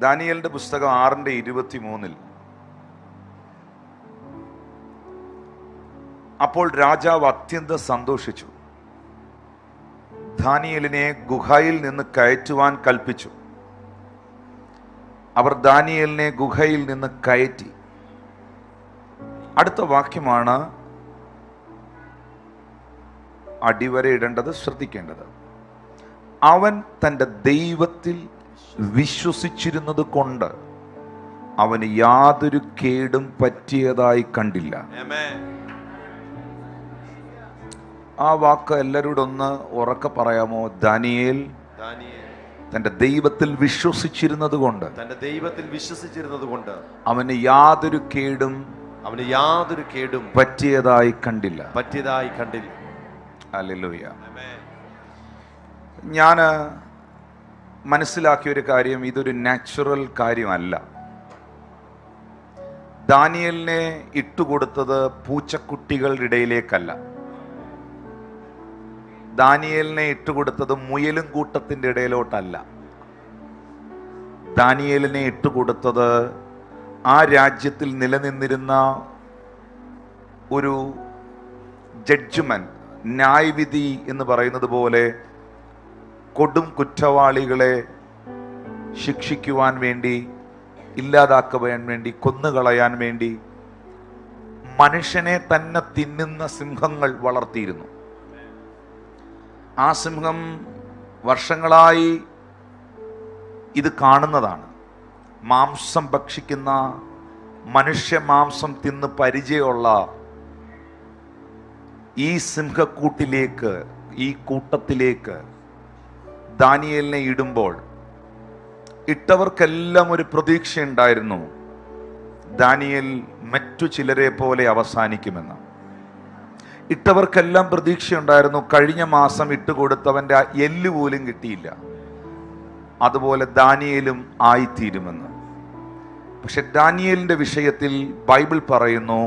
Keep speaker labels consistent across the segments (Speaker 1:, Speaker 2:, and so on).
Speaker 1: ദാനിയേലിന്റെ പുസ്തകം 6:23. അപ്പോൾ രാജാവ് അത്യന്തം സന്തോഷിച്ചു, ദാനിയേലിനെ ഗുഹയിൽ നിന്ന് കയറ്റുവാൻ കൽപ്പിച്ചു. അവർ ദാനിയേലിനെ ഗുഹയിൽ നിന്ന് കയറ്റി. അടുത്ത വാക്യമാണ് അടിവരയിടേണ്ടത്, ശ്രദ്ധിക്കേണ്ടത്. അവൻ തൻ്റെ ദൈവത്തിൽ വിശ്വസിച്ചിരുന്നത് കൊണ്ട് അവന് യാതൊരു കേടും പറ്റിയതായി കണ്ടില്ല. ആ വാക്ക് എല്ലാവരോടും ഒന്ന് ഉറക്കെ പറയാമോ? ദാനിയേൽ തന്റെ ദൈവത്തിൽ വിശ്വസിച്ചിരുന്നത് കൊണ്ട് അവന് യാതൊരു കേടും പറ്റിയതായി കണ്ടില്ല. ഹല്ലേലൂയ. ഞാൻ മനസ്സിലാക്കിയ ഒരു കാര്യം, ഇതൊരു നാച്ചുറൽ കാര്യമല്ല. ദാനിയേലിനെ ഇട്ടുകൊടുത്തത് പൂച്ചക്കുട്ടികളുടെ ഇടയിലേക്കല്ല. ദാനിയേലിനെ ഇട്ടുകൊടുത്തത് മുയലും കൂട്ടത്തിൻ്റെ ഇടയിലോട്ടല്ല. ദാനിയേലിനെ ഇട്ടുകൊടുത്തത് ആ രാജ്യത്തിൽ നിലനിന്നിരുന്ന ഒരു ജഡ്ജ്മെന്റ്, ന്യായവിധി എന്ന് പറയുന്നത് പോലെ കൊടും കുറ്റവാളികളെ ശിക്ഷിക്കുവാൻ വേണ്ടി, ഇല്ലാതാക്കുവാൻ വേണ്ടി, കൊന്നുകളയാൻ വേണ്ടി മനുഷ്യനെ തന്നെ തിന്നുന്ന സിംഹങ്ങൾ വളർത്തിയിരുന്നു. ആ സിംഹം വർഷങ്ങളായി ഇത് കാണുന്നതാണ്. മാംസം ഭക്ഷിക്കുന്ന, മനുഷ്യ മാംസം തിന്ന് പരിചയമുള്ള ഈ സിംഹക്കൂട്ടിലേക്ക്, ഈ കൂട്ടത്തിലേക്ക് ദാനിയേലിനെ ഇടുമ്പോൾ ഇട്ടവർക്കെല്ലാം ഒരു പ്രതീക്ഷയുണ്ടായിരുന്നു, ദാനിയേൽ മറ്റു ചിലരെ പോലെ അവസാനിക്കുമെന്ന്. ഇട്ടവർക്കെല്ലാം പ്രതീക്ഷയുണ്ടായിരുന്നു, കഴിഞ്ഞ മാസം ഇട്ടുകൊടുത്തവൻ്റെ എല്ല് പോലും കിട്ടിയില്ല, അതുപോലെ ദാനിയേലും ആയിത്തീരുമെന്ന്. പക്ഷെ ദാനിയേലിന്റെ വിഷയത്തിൽ ബൈബിൾ പറയുന്നു,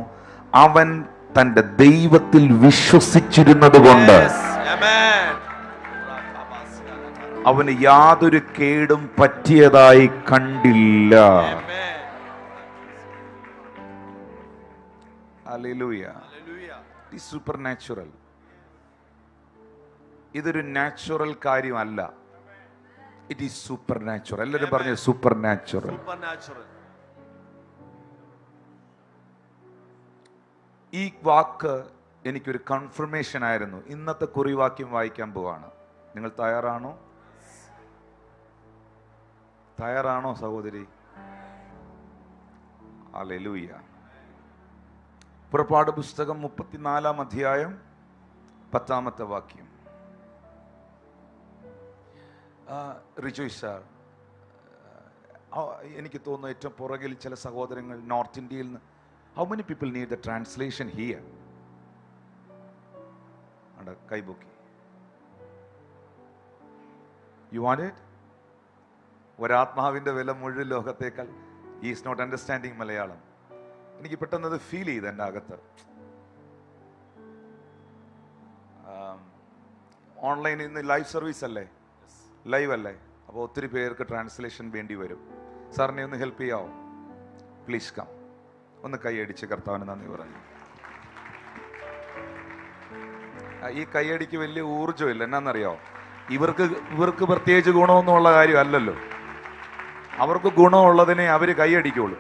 Speaker 1: അവൻ തൻ്റെ ദൈവത്തിൽ വിശ്വസിച്ചിരുന്നത് കൊണ്ട് അവന് യാതൊരു കേടും പറ്റിയതായി കണ്ടില്ല. ഹല്ലേലൂയ. Super natural. ഇതൊരു നാച്ചുറൽ കാര്യമല്ല, ഇറ്റ് ഈസ് സൂപ്പർ നാച്ചുറൽ. എല്ലാവരും പറഞ്ഞു സൂപ്പർ നാച്ചുറൽ. ഈ വാക്ക് എനിക്കൊരു കൺഫർമേഷൻ ആയിരുന്നു. ഇന്നത്തെ കുറിവാക്യം വായിക്കാൻ പോവാണ്. നിങ്ങൾ തയ്യാറാണോ? തയ്യാറാണോ സഹോദരി? ഹല്ലേലൂയ. പുറപ്പാട് പുസ്തകം 34-ാം അധ്യായം 10-ാമത്തെ വാക്യം. റിജോയ് സാർ, എനിക്ക് തോന്നുന്നു ഏറ്റവും പുറകിൽ ചില സഹോദരങ്ങൾ നോർത്ത് ഇന്ത്യയിൽ നിന്ന്. How many people need the translation here? കൈബോക്കി. You want it? ഒരാത്മാവിൻ്റെ വില മുഴുവൻ ലോകത്തേക്കാൾ. Is not understanding Malayalam. എനിക്ക് പെട്ടെന്ന് അത് ഫീൽ ചെയ്ത് എൻ്റെ അകത്ത്. ഓൺലൈനിൽ നിന്ന് ലൈവ് സർവീസ് അല്ലേ, ലൈവ് അല്ലേ, അപ്പോൾ ഒത്തിരി പേർക്ക് ട്രാൻസ്ലേഷൻ വേണ്ടി വരും. സാറിനെ ഒന്ന് ഹെൽപ്പ് ചെയ്യാവോ? Please come. ഒന്ന് കൈയടിച്ച് കർത്താവിന് നന്ദി പറഞ്ഞു. ഈ കൈയടിക്ക് വലിയ ഊർജ്ജമില്ല. എന്നാന്നറിയാവോ? ഇവർക്ക് പ്രത്യേകിച്ച് ഗുണമൊന്നുമുള്ള കാര്യമല്ലല്ലോ. അവർക്ക് ഗുണമുള്ളതിനെ അവർ കൈയടിക്കുള്ളൂ.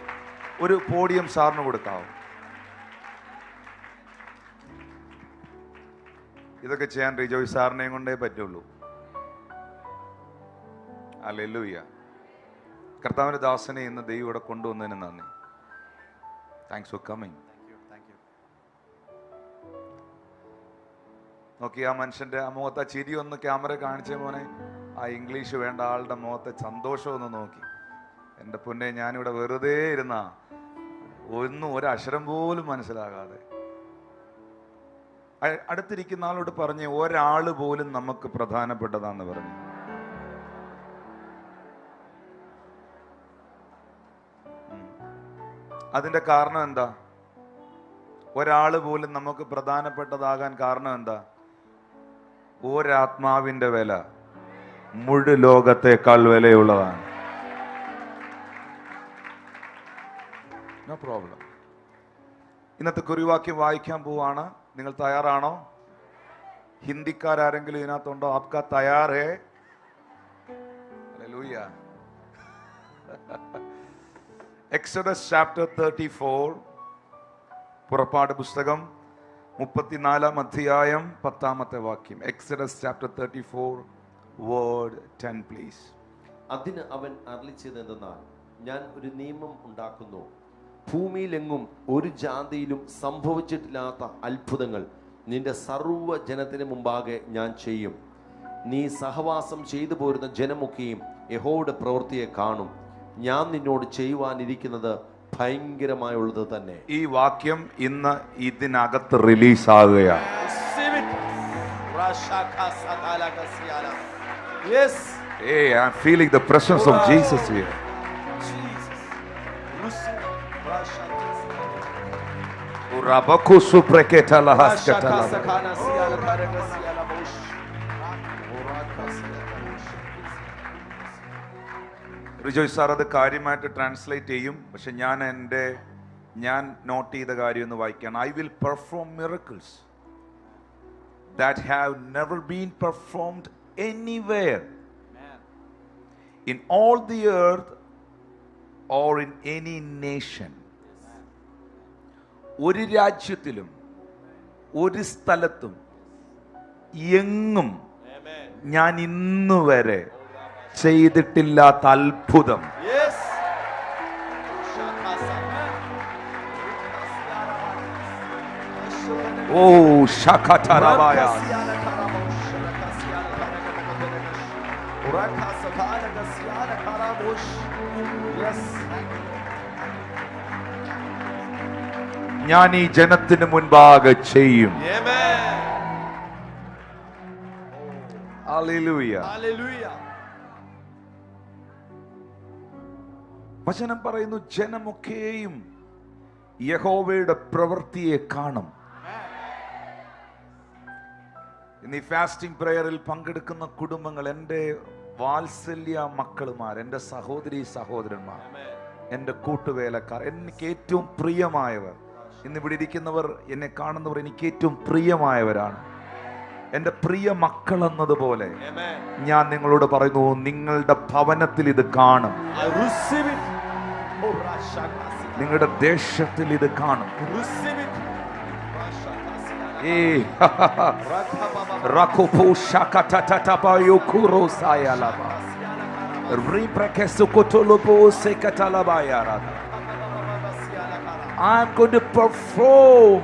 Speaker 1: ഒരു പോഡിയം സാറിന് കൊടുക്കാവോ? ഇതൊക്കെ ചെയ്യാൻ റിജോയ് സാറിനെയും കൊണ്ടേ പറ്റുള്ളൂ. ഹല്ലേലൂയ. കർത്താവിന്റെ ദാസനെ ഇന്ന് ദൈവം ഇവിടെ കൊണ്ടുവന്നതിന് നന്ദി. Thanks for coming. നോക്കി ആ മനുഷ്യന്റെ ആ മുഖത്ത് ആ ചിരി ഒന്ന് ക്യാമറ കാണിച്ച മോനെ. ആ ഇംഗ്ലീഷ് വേണ്ട ആളുടെ മുഖത്തെ സന്തോഷം ഒന്ന് നോക്കി. എൻ്റെ പൊന്നെ, ഞാനിവിടെ വെറുതെ ഇരുന്ന ഒന്നും ഒരക്ഷരം പോലും മനസ്സിലാകാതെ. അടുത്തിരിക്കുന്ന ആളോട് പറഞ്ഞ്, ഒരാൾ പോലും നമുക്ക് പ്രധാനപ്പെട്ടതാന്ന് പറഞ്ഞു. അതിന്റെ കാരണം എന്താ? ഒരാൾ പോലും നമുക്ക് പ്രധാനപ്പെട്ടതാകാൻ കാരണം എന്താ? ഒരാത്മാവിന്റെ വില മുഴു ലോകത്തേക്കാൾ വിലയുള്ളതാണ്. No problem. ഇന്നത്തെ കുറിവാക്യം വായിക്കാൻ പോവാണ്. നിങ്ങൾ തയ്യാറാണോ? ഹിന്ദിക്കാരെങ്കിലും ഇതിനകത്തുണ്ടോ? ആപ്കാ തയ്യാർ ഹേ? ഹല്ലേലൂയ. എക്സോഡസ് ചാപ്റ്റർ 34, പുറപ്പാട് പുസ്തകം 34 അധ്യായം 10 വാക്യം. Exodus chapter 34 word 10 please.
Speaker 2: അതിന് അവൻ അരുളിച്ചതെന്തെന്നാൽ, ഞാൻ ഒരു നിയമം ഉണ്ടാക്കുന്നു, ഭൂമിയിലെങ്ങും ഒരു ജാതിയിലും സംഭവിച്ചിട്ടില്ലാത്ത അത്ഭുതങ്ങൾ നിന്റെ സർവ്വ ജനത്തിന് മുമ്പാകെ ഞാൻ ചെയ്യും. നീ സഹവാസം ചെയ്തു പോരുന്ന ജനമൊക്കെയും യഹോവയുടെ പ്രവൃത്തിയെ കാണും. ഞാൻ നിന്നോട് ചെയ്യുവാനിരിക്കുന്നത് ഭയങ്കരമായുള്ളത് തന്നെ.
Speaker 1: ഈ വാക്യം ഇന്ന് ഇതിനകത്ത് release ആകുകയാണ്.
Speaker 2: Yes.
Speaker 1: Hey, I'm feeling the presence of Jesus here. Urabaku supreketa lahaskata la. Rijoy sir അത് കാര്യമായിട്ട് ട്രാൻസ്ലേറ്റ് ചെയ്യും. പക്ഷെ ഞാൻ നോട്ട് ചെയ്ത കാര്യം ഒന്ന് വായിക്കുകയാണ്. I will perform miracles that have never been performed anywhere in all the earth or in any nation. ഒരു രാജ്യത്തിലും ഒരു സ്ഥലത്തും എങ്ങും ഞാൻ ഇന്നു വരെ ചെയ്തിട്ടില്ലാത്ത അത്ഭുതം. ഓ ശഖതരബായ ഞാൻ ഈ ജനത്തിന് മുൻപാകെ ചെയ്യും. ഹല്ലേലൂയ. വചനം പറയുന്നു, ജനമൊക്കെയും യഹോവയുടെ പ്രവൃത്തിയെ കാണും. ഇന്ന് ഈ ഫാസ്റ്റിംഗ് പ്രയറിൽ പങ്കെടുക്കുന്ന കുടുംബങ്ങൾ, എൻ്റെ വാത്സല്യ മക്കളുമാർ, എൻ്റെ സഹോദരി സഹോദരന്മാർ, എൻ്റെ കൂട്ടുവേലക്കാർ, എനിക്ക് ഏറ്റവും പ്രിയമായവർ, ഇന്ന് ഇവിടെ ഇരിക്കുന്നവർ, എന്നെ കാണുന്നവർ എനിക്ക് ഏറ്റവും പ്രിയമായവരാണ്. എൻ്റെ പ്രിയ മക്കൾ എന്നതുപോലെ ഞാൻ നിങ്ങളോട് പറയുന്നു, നിങ്ങളുടെ ഭവനത്തിൽ ഇത് കാണും, നിങ്ങളുടെ ദേശത്തിൽ ഇത് കാണും. I'm going to perform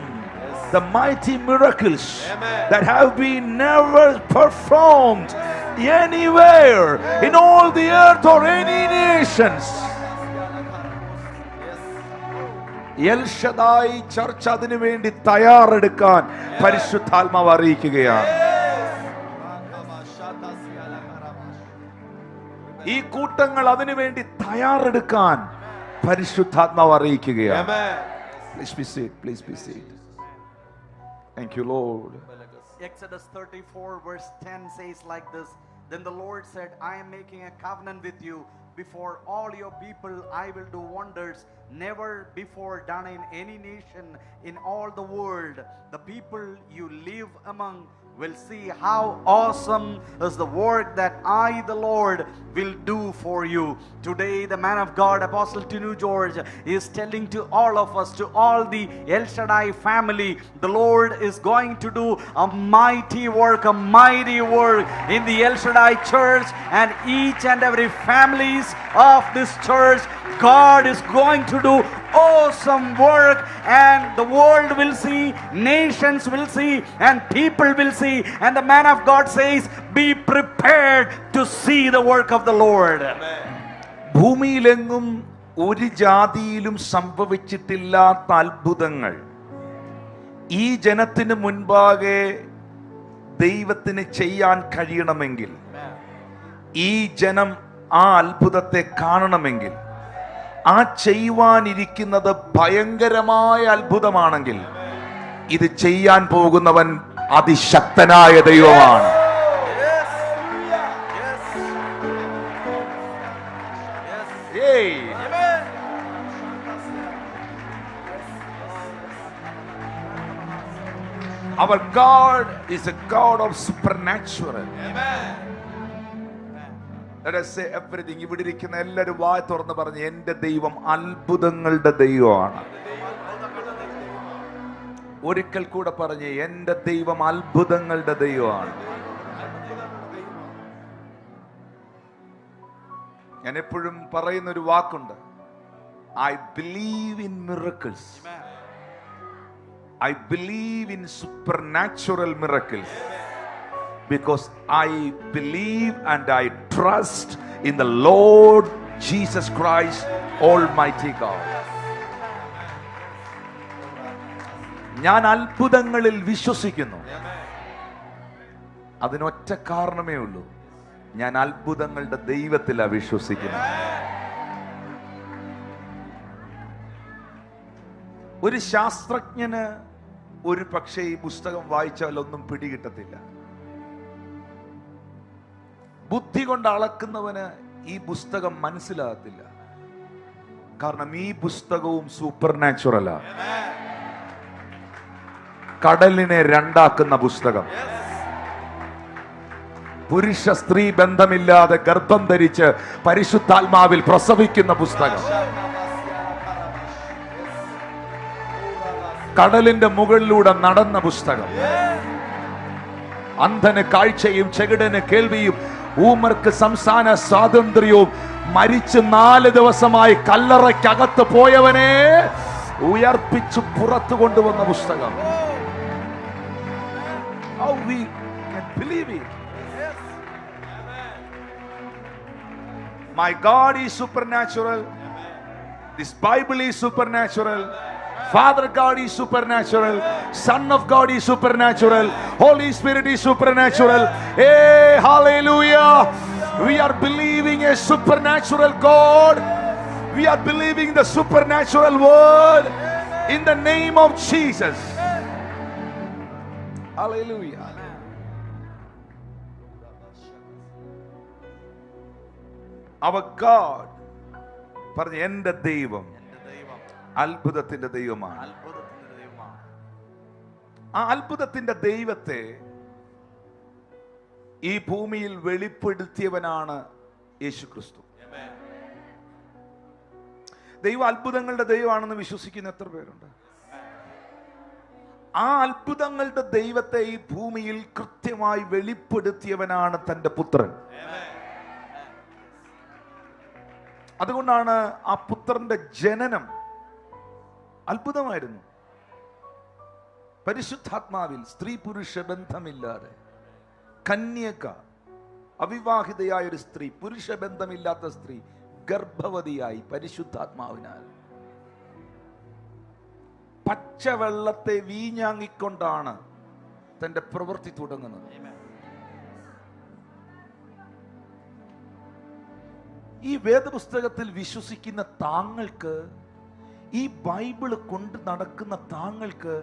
Speaker 1: the mighty miracles that have been never performed anywhere in all the earth or any nations. L Shaddai ചർച്ച അതിനു വേണ്ടി തയ്യാറെടുക്കാൻ പരിശുദ്ധാത്മാവ് അറിയിക്കുകയാണ്. ഈ കൂട്ടങ്ങൾ അതിനു വേണ്ടി തയ്യാറെടുക്കാൻ പരിശുദ്ധാത്മാവ് അറിയിക്കുകയാണ്. Please be seated. Please be seated. Thank you, Lord.
Speaker 3: Exodus 34 verse 10 says like this, then the Lord said, I am making a covenant with you. Before all your people I will do wonders never before done in any nation in all the world. The people you live among will see how awesome is the work that I, the Lord, will do for you. Today the man of God, Apostle Tinu George, is telling to all of us, to all the El Shaddai family, the Lord is going to do a mighty work in the El Shaddai church and each and every families of this church. God is going to do awesome work, and the world will see, nations will see, and people will see. And the man of God says, be prepared to see the work of the Lord.
Speaker 1: ഭൂമിയിലെങ്ങും ഒരു ജാതിയിലും സംഭവിച്ചിട്ടില്ലാത്ത അത്ഭുതങ്ങൾ ഈ ജനത്തിന് മുൻപാകെ ദൈവത്തിന് ചെയ്യാൻ കഴിയണമെങ്കിൽ, ഈ ജനം ആ അത്ഭുതത്തെ കാണണമെങ്കിൽ, ആ ചെയ്യുവാനിരിക്കുന്നത് ഭയങ്കരമായ അത്ഭുതമാണെങ്കിൽ, ഇത് ചെയ്യാൻ പോകുന്നവൻ അതിശക്തനായ ദൈവമാണ്. Our God is a God of supernatural. Let us say everything. ഇവിടെ ഇരിക്കുന്ന എല്ലാവരും വായ തുറന്ന് പറഞ്ഞ്, എന്റെ ദൈവം അത്ഭുതങ്ങളുടെ ദൈവമാണ്. ഒരിക്കൽ കൂടെ പറഞ്ഞ്, എന്റെ ദൈവം അത്ഭുതങ്ങളുടെ ദൈവമാണ്. ഞാൻ എപ്പോഴും പറയുന്ന ഒരു വാക്കുണ്ട്, I believe in miracles. I believe in supernatural miracles. Because I believe and I trust in the Lord Jesus Christ, Almighty God. ഞാൻ അത്ഭുതങ്ങളിൽ വിശ്വസിക്കുന്നു. അതിനൊറ്റ കാരണമേ ഉള്ളൂ, ഞാൻ അത്ഭുതങ്ങളുടെ ദൈവത്തിലാണ് വിശ്വസിക്കുന്നത്. ഒരു ശാസ്ത്രജ്ഞന് ഒരു പക്ഷേ ഈ പുസ്തകം വായിച്ചാൽ ഒന്നും പിടികിട്ടത്തില്ല. ബുദ്ധി കൊണ്ട് അളക്കുന്നവന് ഈ പുസ്തകം മനസ്സിലാകത്തില്ല. കാരണം ഈ പുസ്തകവും സൂപ്പർ നാച്ചുറലാണ്. കടലിനെ രണ്ടാക്കുന്ന പുസ്തകം, പുരുഷ സ്ത്രീ ബന്ധമില്ലാതെ ഗർഭം ധരിച്ച് പരിശുദ്ധാത്മാവിൽ പ്രസവിക്കുന്ന പുസ്തകം, കടലിന്റെ മുകളിലൂടെ നടന്ന പുസ്തകം, അന്ധന് കാഴ്ചയും ചെകിടന് കേൾവിയും ഊമർക്ക് സംസ്ഥാന സ്വാതന്ത്ര്യവും, മരിച്ച് 4 ദിവസമായി കല്ലറയ്ക്കകത്ത് പോയവനെ ഉയർപ്പിച്ചു പുറത്തു കൊണ്ടുവന്ന പുസ്തകം. How we can believe it. My God is supernatural. This Bible is supernatural. Father God is supernatural. Son of God is supernatural. Holy Spirit is supernatural. Hey, hallelujah. We are believing a supernatural God. We are believing the supernatural word in the name of Jesus. Hallelujah. Our God, പറഞ്ഞ എന്റെ ദൈവം അത്ഭുതത്തിന്റെ ദൈവമാണ്. ആ അത്ഭുതത്തിന്റെ ദൈവത്തെ ഈ ഭൂമിയിൽ വെളിപ്പെടുത്തിയവനാണ് യേശുക്രിസ്തു. ദൈവം അത്ഭുതങ്ങളുടെ ദൈവമാണെന്ന് വിശ്വസിക്കുന്ന എത്ര പേരുണ്ട്? ആ അത്ഭുതങ്ങളുടെ ദൈവത്തെ ഈ ഭൂമിയിൽ കൃത്യമായി വെളിപ്പെടുത്തിയവനാണ് തന്റെ പുത്രൻ. അതുകൊണ്ടാണ് ആ പുത്രന്റെ ജനനം അത്ഭുതമായിരുന്നു. പരിശുദ്ധാത്മാവിൽ, സ്ത്രീ പുരുഷ ബന്ധമില്ലാതെ, കന്യക, അവിവാഹിതയായ ഒരു സ്ത്രീ, പുരുഷ ബന്ധമില്ലാത്ത സ്ത്രീ ഗർഭവതിയായി പരിശുദ്ധാത്മാവിനാൽ പച്ചവെള്ളത്തെ വീഞ്ഞാങ്ങിക്കൊണ്ടാണ് തന്റെ പ്രവൃത്തി തുടങ്ങുന്നത്. ഈ വേദപുസ്തകത്തിൽ വിശ്വസിക്കുന്ന താങ്കൾക്ക്, ഈ ബൈബിള് കൊണ്ട് നടക്കുന്ന താങ്കൾക്ക്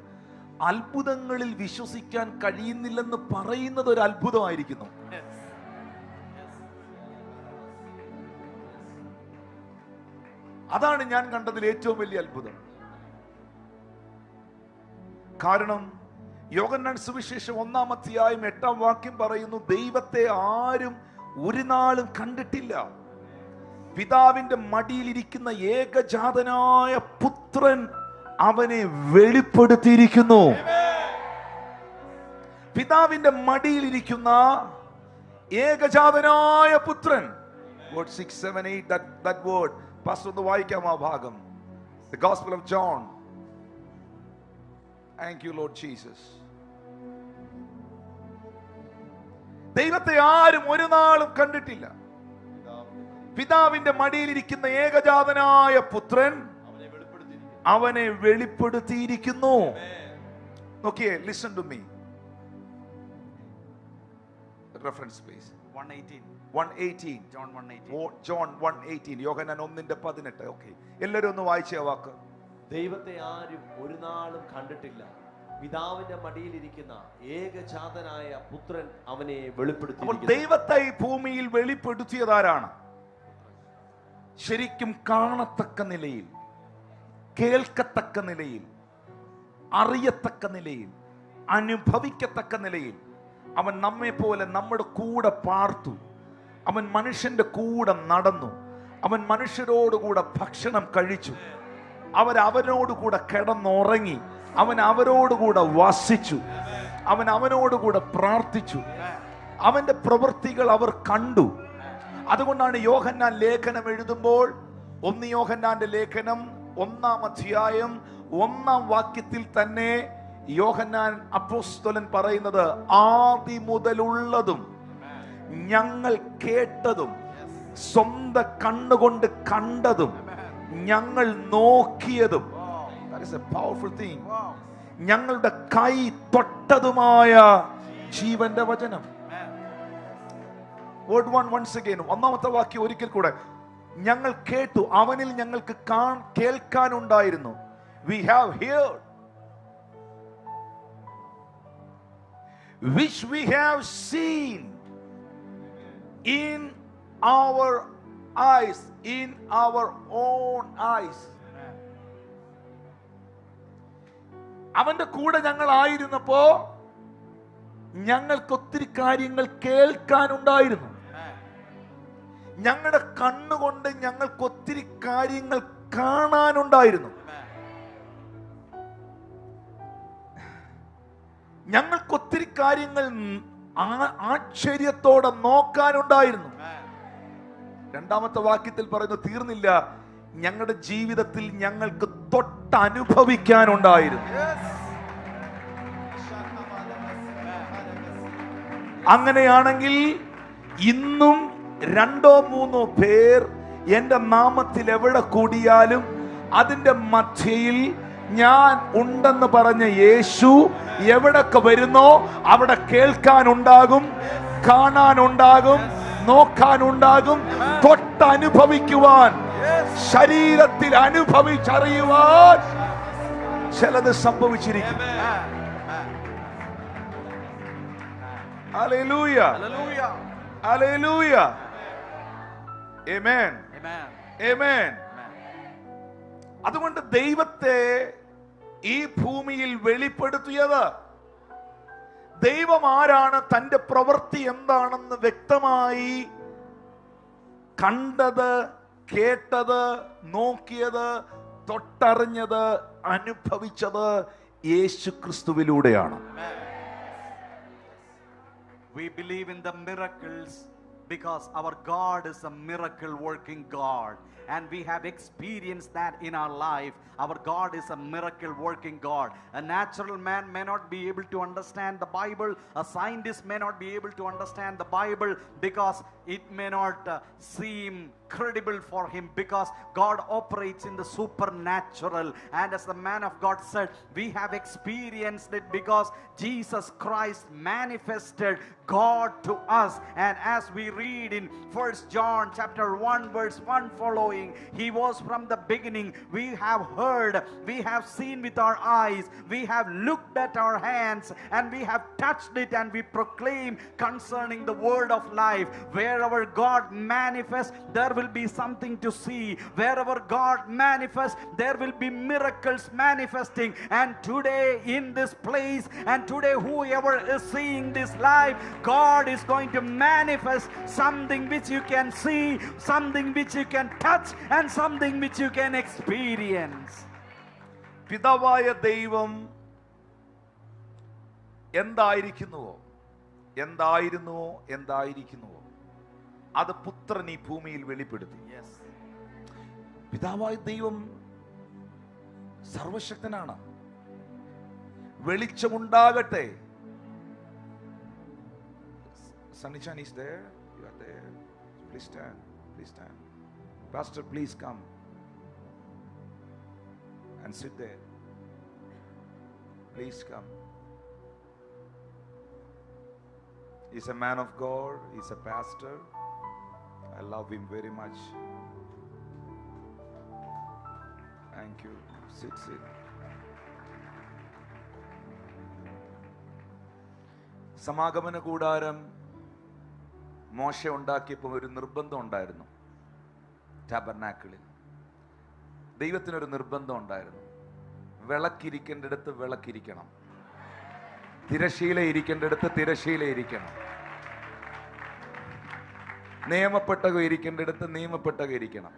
Speaker 1: അത്ഭുതങ്ങളിൽ വിശ്വസിക്കാൻ കഴിയുന്നില്ലെന്ന് പറയുന്നത് ഒരു അത്ഭുതമായിരിക്കുന്നു. അതാണ് ഞാൻ കണ്ടതിൽ ഏറ്റവും വലിയ അത്ഭുതം. കാരണം യോഹന്നാൻ സുവിശേഷം 1-ാം അധ്യായം 8-ാം വാക്യം പറയുന്നു, ദൈവത്തെ ആരും ഒരു നാളും കണ്ടിട്ടില്ല. പിതാവിന്റെ മടിയിലിരിക്കുന്ന ഏകജാതനായ പുത്രൻ അവനെ വെളിപ്പെടുത്തിയിരിക്കുന്നു. പിതാവിന്റെ മടിയിലിരിക്കുന്ന ഏകജാതനായ പുത്രൻ. Word 6, 7, 8, that word. പാസ്റ്റർ ഒന്ന് വായിക്കാം ആ ഭാഗം. The Gospel of John. Thank you, Lord Jesus. ദൈവത്തെ ആരും ഒരു നാളും കണ്ടിട്ടില്ല. പിതാവിന്റെ മടിയിലിരിക്കുന്ന ഏകജാതനായ പുത്രൻ അവനെ വെളിപ്പെടുത്തിയിരിക്കുന്നു. നോക്കിയേ, listen to me. Reference please. 1:18.
Speaker 3: John 1:18.
Speaker 1: John 1:18. Yohannan 1:18. Okay, എല്ലാവരും ഒന്ന് വായിച്ചേ ആ വാക്ക്.
Speaker 2: ദൈവത്തെ ആരും ഒരു നാളും കണ്ടിട്ടില്ല. പിതാവിന്റെ മടിയിലിരിക്കുന്ന ഏകജാതനായ പുത്രൻ അവനെ വെളിപ്പെടുത്തി.
Speaker 1: ദൈവത്തെ ഈ ഭൂമിയിൽ വെളിപ്പെടുത്തിയതാരാണ്? ശരിക്കും കാണത്തക്ക നിലയിൽ, കേൾക്കത്തക്ക നിലയിൽ, അറിയത്തക്ക നിലയിൽ, അനുഭവിക്കത്തക്ക നിലയിൽ അവൻ നമ്മെ പോലെ നമ്മുടെ കൂടെ പാർത്തു. അവൻ മനുഷ്യന്റെ കൂടെ നടന്നു. അവൻ മനുഷ്യരോടുകൂടെ ഭക്ഷണം കഴിച്ചു. അവനോടുകൂടെ കിടന്നുറങ്ങി. അവൻ അവരോടുകൂടെ വസിച്ചു. അവനോടുകൂടെ പ്രാർത്ഥിച്ചു. അവന്റെ പ്രവൃത്തികൾ അവർ കണ്ടു. അതുകൊണ്ടാണ് യോഹന്നാൻ ലേഖനം എഴുതുമ്പോൾ 1 യോഹന്നാന്റെ ലേഖനം 1-ാം അധ്യായം 1-ാം വാക്യത്തിൽ തന്നെ യോഹന്നാൻ അപ്പോസ്തലൻ പറയുന്നത്, ആദി മുതലുള്ളതും ഞങ്ങൾ കേട്ടതും സ്വന്തം കണ്ണുകൊണ്ട് കണ്ടതും ഞങ്ങൾ നോക്കിയതും, that is a powerful thing, ഞങ്ങളുടെ കൈ തൊട്ടതുമായ ജീവന്റെ വചനം. Word 1 once again, 1-ാമത്തെ വാക്യം ഒരിക്കൽ കൂടെ. ഞങ്ങൾ കേട്ടു, അവനിൽ ഞങ്ങൾക്ക് കേൾക്കാനുണ്ടായിരുന്നു. We have heard, which we have seen in our eyes, in our own eyes. അവന്റെ കൂടെ ഞങ്ങൾ ആയിരുന്നപ്പോ ഞങ്ങൾക്ക് ഒത്തിരി കാര്യങ്ങൾ കേൾക്കാനുണ്ടായിരുന്നു. ഞങ്ങളുടെ കണ്ണുകൊണ്ട് ഞങ്ങൾക്ക് ഒത്തിരി കാര്യങ്ങൾ കാണാനുണ്ടായിരുന്നു. ഞങ്ങൾക്ക് ഒത്തിരി കാര്യങ്ങൾ ആശ്ചര്യത്തോടെ നോക്കാനുണ്ടായിരുന്നു. 2-ാമത്തെ വാക്യത്തിൽ പറയുന്നു, തീർന്നില്ല, ഞങ്ങളുടെ ജീവിതത്തിൽ ഞങ്ങൾക്ക് തൊട്ടനുഭവിക്കാനുണ്ടായിരുന്നു. അങ്ങനെയാണെങ്കിൽ ഇന്നും 2-3 പേർ എന്റെ നാമത്തിൽ എവിടെ കൂടിയാലും അതിന്റെ മധ്യയിൽ ഞാൻ ഉണ്ടെന്ന് പറഞ്ഞ യേശു എവിടൊക്കെ വരുന്നോ അവിടെ കേൾക്കാനുണ്ടാകും, കാണാനുണ്ടാകും, നോക്കാനുണ്ടാകും, തൊട്ടനുഭവിക്കുവാൻ, ശരീരത്തിൽ അനുഭവിച്ചറിയുവാൻ ചിലത് സംഭവിച്ചിരിക്കും. ഹല്ലേലൂയ, ഹല്ലേലൂയ, ആമേൻ, ആമേൻ. അതുകൊണ്ട് ദൈവത്തെ ഈ ഭൂമിയിൽ വെളിപ്പെടുത്തിയത്, ദൈവം ആരാണ്, തന്റെ പ്രവൃത്തി എന്താണെന്ന് വ്യക്തമായി കണ്ടത്, കേട്ടത്, നോക്കിയത്, തൊട്ടറിഞ്ഞത്, അനുഭവിച്ചത് യേശു ക്രിസ്തുവിലൂടെയാണ്.
Speaker 3: We believe in the miracles because our God is a miracle working God, and we have experienced that in our life. Our God is a miracle working God. A natural man may not be able to understand the Bible. A scientist may not be able to understand the Bible because it may not seem credible for him, because God operates in the supernatural. And as the man of God said, we have experienced it because Jesus Christ manifested God to us. And as we read in 1 John chapter 1 verse 1 following, he was from the beginning. We have heard, we have seen with our eyes, we have looked at our hands, and we have touched it, and we proclaim concerning the word of life. Wherever God manifests, there will be something to see. Wherever God manifests, there will be miracles manifesting. And today in this place, and today whoever is seeing this live, God is going to manifest something which you can see, something which you can touch, and something which you can experience.
Speaker 1: പിതാവായ ദൈവം എന്തായിരിക്കുന്നുവോ, എന്തായിരുന്നുവോ അത് പുത്രൻ ഈ ഭൂമിയിൽ വെളിപ്പെടുത്തി. പിതാവായ ദൈവം സർവശക്തനാണ്. വെളിച്ചമുണ്ടാകട്ടെ. Sanichan is there. You are there. Please stand. Please stand. Pastor, please come and sit there. Please come. He's a man of God. He's a pastor. I love him very much. Thank you. Sit. സമാഗമന കൂടാരം മോശ ഉണ്ടാക്കിയപ്പോൾ ഒരു നിർബന്ധം ഉണ്ടായിരുന്നു. ടാബർനാക്കിളിൽ ദൈവത്തിനൊരു നിർബന്ധം ഉണ്ടായിരുന്നു. വിളക്കിരിക്കേണ്ടിടത്ത് വിളക്കിരിക്കണം. തിരശ്ശീല ഇരിക്കേണ്ടടുത്ത് തിരശ്ശീല ഇരിക്കണം. നിയമപ്പെട്ടകം ഇരിക്കേണ്ടടുത്ത് നിയമപ്പെട്ടകം ഇരിക്കണം.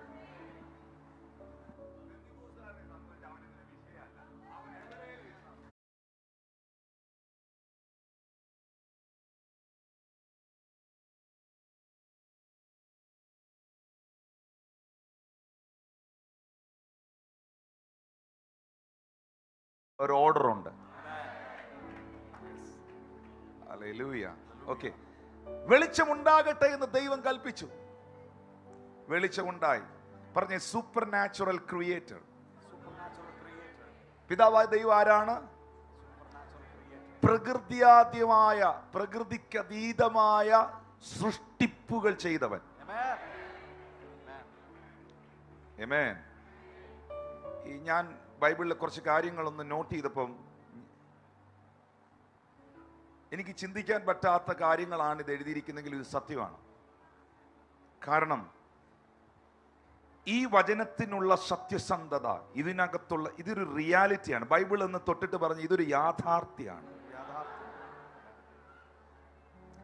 Speaker 1: ഒരു ഓർഡർ ഉണ്ട്. ഹല്ലേലൂയ. ഓക്കെ, വെളിച്ചമുണ്ടാകട്ടെ എന്ന് ദൈവം കൽപ്പിച്ചു. വെളിച്ചമുണ്ടായി. പറഞ്ഞേ, സൂപ്പർ നാച്ചുറൽ ക്രിയേറ്റർ. പിതാവായ ദൈവം ആരാണ്? പ്രകൃതിയാദ്യമായ, പ്രകൃതിക്കതീതമായ സൃഷ്ടിപ്പുകൾ ചെയ്തവൻ. ആമേൻ. ഞാൻ ബൈബിളിലെ കുറച്ച് കാര്യങ്ങളൊന്ന് നോട്ട് ചെയ്തപ്പം എനിക്ക് ചിന്തിക്കാൻ പറ്റാത്ത കാര്യങ്ങളാണ് ഇത് എഴുതിയിരിക്കുന്നെങ്കിൽ ഇത് സത്യമാണ്. കാരണം ഈ വചനത്തിനുള്ള സത്യസന്ധത, ഇതിനകത്തുള്ള ഇതൊരു റിയാലിറ്റിയാണ്. ബൈബിൾ എന്ന് തൊട്ടിട്ട് പറഞ്ഞ് ഇതൊരു യാഥാർത്ഥ്യമാണ്.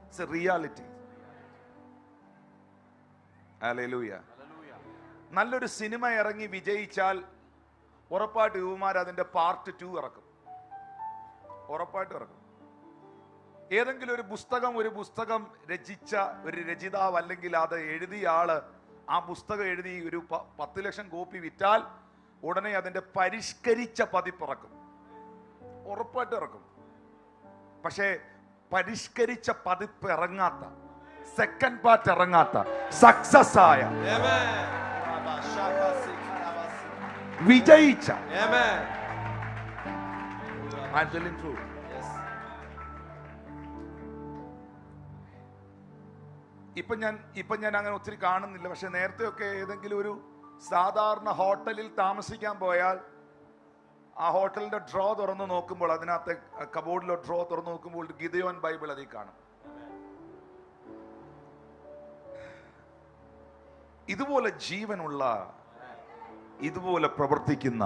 Speaker 1: It's A reality. ഹല്ലേലൂയ. നല്ലൊരു സിനിമ ഇറങ്ങി വിജയിച്ചാൽ ഉറപ്പായിട്ട് യുവമാർ അതിന്റെ പാർട്ട് 2 ഇറക്കും. ഉറപ്പായിട്ട് ഇറക്കും. ഏതെങ്കിലും ഒരു പുസ്തകം രചിച്ച ഒരു രചയിതാവ് അല്ലെങ്കിൽ അത് എഴുതിയ ആള് ആ പുസ്തകം എഴുതി ഒരു 10 ലക്ഷം കോപ്പി വിറ്റാൽ ഉടനെ അതിന്റെ പരിഷ്കരിച്ച പതിപ്പ് ഇറക്കും. ഉറപ്പായിട്ട് ഇറക്കും. പക്ഷേ പരിഷ്കരിച്ച പതിപ്പ് ഇറങ്ങാത്ത, സെക്കൻഡ് പാർട്ട് ഇറങ്ങാത്ത, സക്സസ് ആയ, വിജയിച്ച, ഇപ്പൊ ഞാൻ അങ്ങനെ ഒത്തിരി കാണുന്നില്ല. പക്ഷെ നേരത്തെ ഒക്കെ ഏതെങ്കിലും ഒരു സാധാരണ ഹോട്ടലിൽ താമസിക്കാൻ പോയാൽ ആ ഹോട്ടലിന്റെ ഡ്രോ തുറന്നു നോക്കുമ്പോൾ, അതിനകത്തെ കബോർഡിലെ ഡ്രോ തുറന്നു നോക്കുമ്പോൾ ഗിദെയോൻ ബൈബിൾ അതിൽ കാണും. ഇതുപോലെ ജീവനുള്ള, ഇതുപോലെ പ്രവർത്തിക്കുന്ന,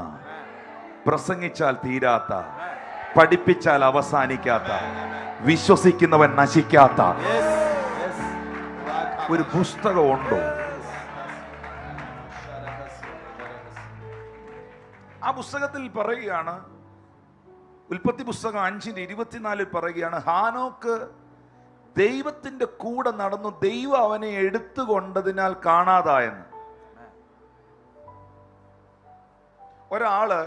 Speaker 1: പ്രസംഗിച്ചാൽ തീരാത്ത, പഠിപ്പിച്ചാൽ അവസാനിക്കാത്ത, വിശ്വസിക്കുന്നവൻ നശിക്കാത്ത ഒരു പുസ്തകം ഉണ്ടോ? ആ പുസ്തകത്തിൽ പറയുകയാണ്, ഉൽപ്പത്തി പുസ്തകം 5:24 പറയുകയാണ്, ഹാനോക്ക് ദൈവത്തിന്റെ കൂടെ നടന്നു, ദൈവം അവനെ എടുത്തുകൊണ്ടതിനാൽ കാണാതായെന്ന്. ഒരാള്,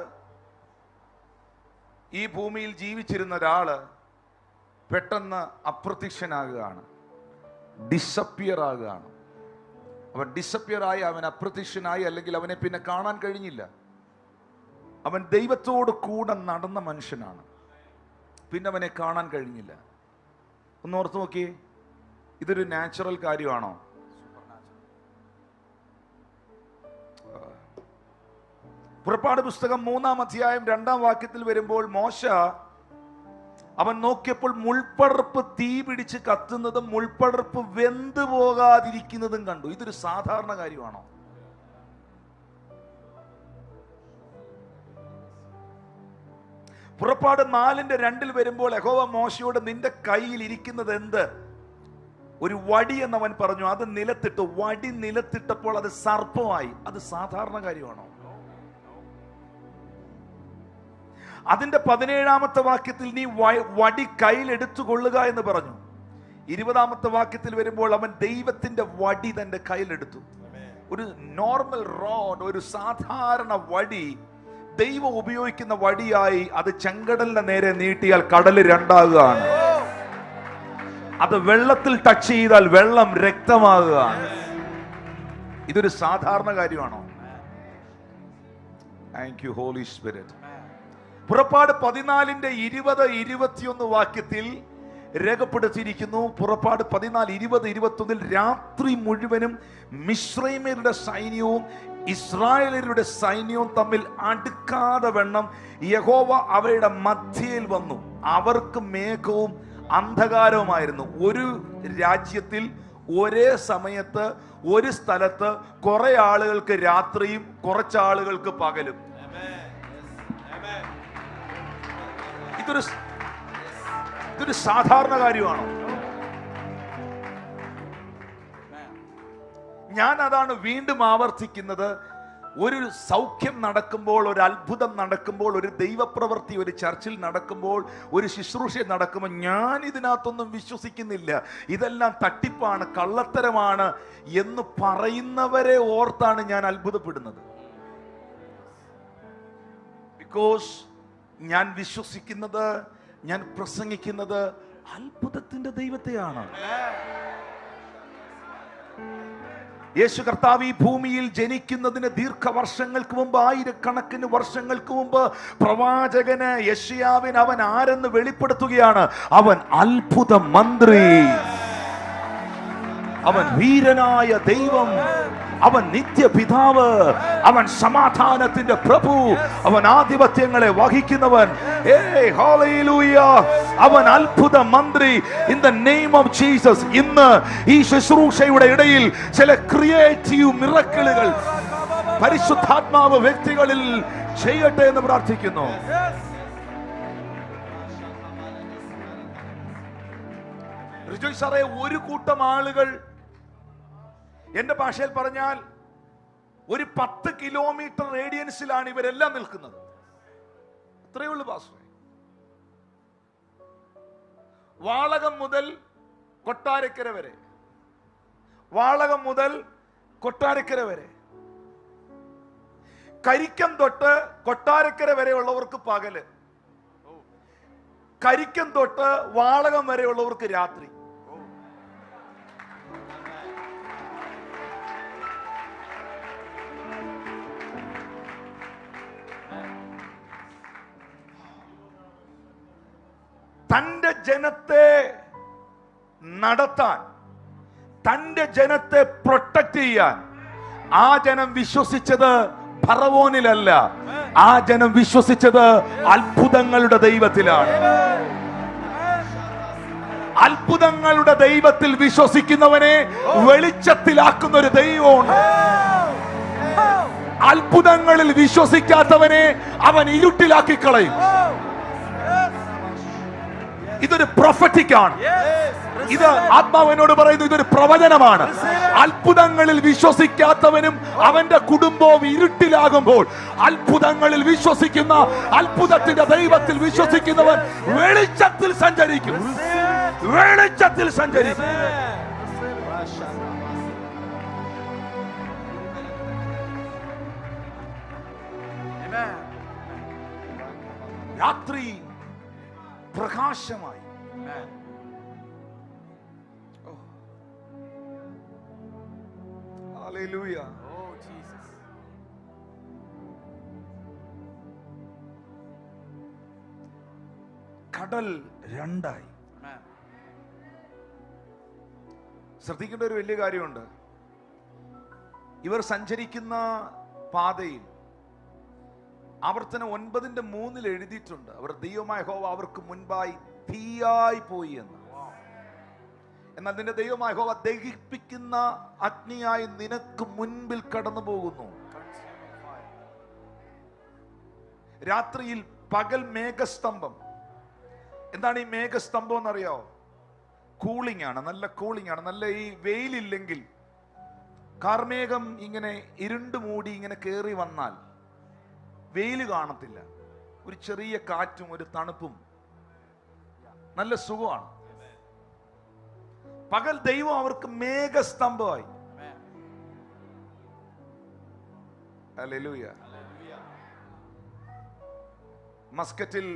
Speaker 1: ഈ ഭൂമിയിൽ ജീവിച്ചിരുന്ന ഒരാള് പെട്ടെന്ന് അപ്രത്യക്ഷനാകുകയാണ്, ഡിസപ്പിയർ ആകുകയാണ്. അവൻ ഡിസപ്പിയർ ആയി, അവൻ അപ്രത്യക്ഷനായി, അല്ലെങ്കിൽ അവനെ പിന്നെ കാണാൻ കഴിഞ്ഞില്ല. അവൻ ദൈവത്തോട് കൂടെ നടന്ന മനുഷ്യനാണ്, പിന്നെ അവനെ കാണാൻ കഴിഞ്ഞില്ല. ഒന്ന് ഓർത്ത് നോക്കിയേ, ഇതൊരു നാച്ചുറൽ കാര്യമാണോ? പുറപ്പാട് പുസ്തകം 3-ാം അധ്യായം 2-ാം വാക്യത്തിൽ വരുമ്പോൾ, മോശ അവൻ നോക്കിയപ്പോൾ മുൾപ്പടർപ്പ് തീ പിടിച്ച് കത്തുന്നതും മുൾപ്പടർപ്പ് വെന്തു പോകാതിരിക്കുന്നതും കണ്ടു. ഇതൊരു സാധാരണ കാര്യമാണോ? പുറപ്പാട് 4:2 വരുമ്പോൾ യഹോവ മോശയോട്, നിന്റെ കയ്യിൽ ഇരിക്കുന്നത് എന്ത്? ഒരു വടി എന്നവൻ പറഞ്ഞു. അത് നിലത്തിട്ടു. വടി നിലത്തിട്ടപ്പോൾ അത് സർപ്പമായി. അത് സാധാരണ കാര്യമാണോ? അതിന്റെ 17-ാമത്തെ വാക്യത്തിൽ നീ വടി കയ്യിൽ എടുത്തുകൊള്ളുക എന്ന് പറഞ്ഞു. 20-ാമത്തെ വാക്യത്തിൽ വരുമ്പോൾ അവൻ ദൈവത്തിന്റെ വടി തന്റെ കയ്യിലെടുത്തു. ഒരു നോർമൽ റോഡ്, ഒരു സാധാരണ വടി ദൈവം ഉപയോഗിക്കുന്ന വടിയായി അത് ചെങ്കടലിന്റെ നേരെ നീട്ടിയാൽ കടൽ രണ്ടാകുകയാണ്. അത് വെള്ളത്തിൽ ടച്ച് ചെയ്താൽ വെള്ളം രക്തമാകുകയാണ്. ഇതൊരു സാധാരണ കാര്യമാണോ? Thank you holy spirit. പുറപ്പാട് 14:20-21 വാക്യത്തിൽ രേഖപ്പെടുത്തിയിരിക്കുന്നു. പുറപ്പാട് 14:20-21 രാത്രി മുഴുവനും മിസ്രൈമ്യരുടെ സൈന്യവും ഇസ്രായേലരുടെ സൈന്യവും തമ്മിൽ അടുക്കാതെ വണ്ണം യഹോവ അവരുടെ മധ്യയിൽ വന്നു. അവർക്ക് മേഘവും അന്ധകാരവുമായിരുന്നു. ഒരു രാജ്യത്തിൽ ഒരേ സമയത്ത് ഒരു സ്ഥലത്ത് കുറെ ആളുകൾക്ക് രാത്രിയും കുറച്ചാളുകൾക്ക് പകലും. ഇതൊരു സാധാരണ കാര്യമാണോ? ഞാൻ അതാണ് വീണ്ടും ആവർത്തിക്കുന്നത്. ഒരു സൗഖ്യം നടക്കുമ്പോൾ, ഒരു അത്ഭുതം നടക്കുമ്പോൾ, ഒരു ദൈവപ്രവൃത്തി ഒരു ചർച്ചിൽ നടക്കുമ്പോൾ, ഒരു ശുശ്രൂഷ നടക്കുമ്പോൾ ഞാൻ ഇതിനകത്തൊന്നും വിശ്വസിക്കുന്നില്ല, ഇതെല്ലാം തട്ടിപ്പാണ്, കള്ളത്തരമാണ് എന്ന് പറയുന്നവരെ ഓർത്താണ് ഞാൻ അത്ഭുതപ്പെടുന്നത്. ബിക്കോസ് ഞാൻ വിശ്വസിക്കുന്നത്, ഞാൻ പ്രസംഗിക്കുന്നത് അത്ഭുതത്തിന്റെ ദൈവത്തെയാണ്. യേശു കർത്താവ് ഈ ഭൂമിയിൽ ജനിക്കുന്നതിന് ദീർഘവർഷങ്ങൾക്ക് മുമ്പ്, ആയിരക്കണക്കിന് വർഷങ്ങൾക്ക് മുമ്പ് പ്രവാചകന് യെശയ്യാവിന് അവൻ ആരെന്ന് വെളിപ്പെടുത്തുകയാണ്. അവൻ അത്ഭുത മന്ത്രി, അവൻ വീരനായ ദൈവം, അവൻ നിത്യപിതാവ്, അവൻ സമാധാനത്തിന്റെ പ്രഭു, അവൻ ആധിപത്യങ്ങളെ വഹിക്കുന്നവൻ. അവൻ അത്ഭുത മന്ത്രി. In the name of Jesus ഇന്ന് ഈ ശുശ്രൂഷയുടെ ഇടയിൽ ചില ക്രിയേറ്റീവ് മിറക്കിളുകൾ പരിശുദ്ധാത്മാവ് വ്യക്തികളിൽ ചെയ്യട്ടെ എന്ന് പ്രാർത്ഥിക്കുന്നു. റിജോയ് സാറേ, ഒരു കൂട്ടം ആളുകൾ, എന്റെ ഭാഷയിൽ പറഞ്ഞാൽ ഒരു 10 കിലോമീറ്റർ റേഡിയൻസിലാണ് ഇവരെല്ലാം നിൽക്കുന്നത്. അത്രയേ ഉള്ളൂ പാസ്റ്ററെ. വാളകം മുതൽ കൊട്ടാരക്കര വരെ, വാളകം മുതൽ കൊട്ടാരക്കര വരെ, കരിക്കം തൊട്ട് കൊട്ടാരക്കര വരെയുള്ളവർക്ക് പകല്, കരിക്കം തൊട്ട് വാളകം വരെയുള്ളവർക്ക് രാത്രി. തന്റെ ജനത്തെ നടത്താൻ, തന്റെ ജനത്തെ പ്രൊട്ടക്ട് ചെയ്യാൻ ആ ജനം വിശ്വസിച്ചത് ഫറവോനിലല്ല, ആ ജനം വിശ്വസിച്ചത് അത്ഭുതങ്ങളുടെ ദൈവത്തിലാണ്. അത്ഭുതങ്ങളുടെ ദൈവത്തിൽ വിശ്വസിക്കുന്നവനെ വെളിച്ചത്തിലാക്കുന്ന ഒരു ദൈവമുണ്ട്. അത്ഭുതങ്ങളിൽ വിശ്വസിക്കാത്തവനെ അവൻ ഇരുട്ടിലാക്കി കളയും. ഇതൊരു പ്രൊഫറ്റിക് ആണ്. ഇത് ആത്മാവിനോട് പറയുന്നു, ഇതൊരു പ്രവചനമാണ്. അത്ഭുതങ്ങളിൽ വിശ്വസിക്കാത്തവനും അവന്റെ കുടുംബവും ഇരുട്ടിലാകുമ്പോൾ, അത്ഭുതങ്ങളിൽ വിശ്വസിക്കുന്ന, അത്ഭുതത്തിന്റെ ദൈവത്തിൽ വിശ്വസിക്കുന്നവൻ വെളിച്ചത്തിൽ സഞ്ചരിക്കും, വെളിച്ചത്തിൽ സഞ്ചരിക്കും. രാത്രി പ്രകാശമായി. Hallelujah.
Speaker 3: Oh, Jesus.
Speaker 1: കടൽ രണ്ടായി. ശ്രദ്ധിക്കേണ്ട ഒരു വലിയ കാര്യമുണ്ട്. ഇവർ സഞ്ചരിക്കുന്ന പാതയിൽ ആവർത്തനം 9:3 എഴുതിയിട്ടുണ്ട്, അവർ ദൈവമായ യഹോവ അവർക്ക് മുൻപായി തീയായി പോയി എന്ന്. എന്നാൽ നിന്റെ ദൈവമായ യഹോവ ദഹിപ്പിക്കുന്ന അഗ്നിയായി നിനക്ക് മുൻപിൽ കടന്നു പോകുന്നു. രാത്രിയിൽ പകൽ മേഘസ്തംഭം. എന്താണ് ഈ മേഘസ്തംഭം എന്നറിയോ? കൂളിംഗ് ആണ്, നല്ല കൂളിംഗ് ആണ്. നല്ല ഈ വെയിലില്ലെങ്കിൽ കാർമേഘം ഇങ്ങനെ ഇരുണ്ട് മൂടി ഇങ്ങനെ കയറി വന്നാൽ വെയിൽ കാണത്തില്ല, ഒരു ചെറിയ കാറ്റും ഒരു തണുപ്പും, നല്ല സുഖമാണ്. പകൽ ദൈവം അവർക്ക് മേഘസ്തംഭമായി. ഹല്ലേലൂയ. മസ്കറ്റിൽ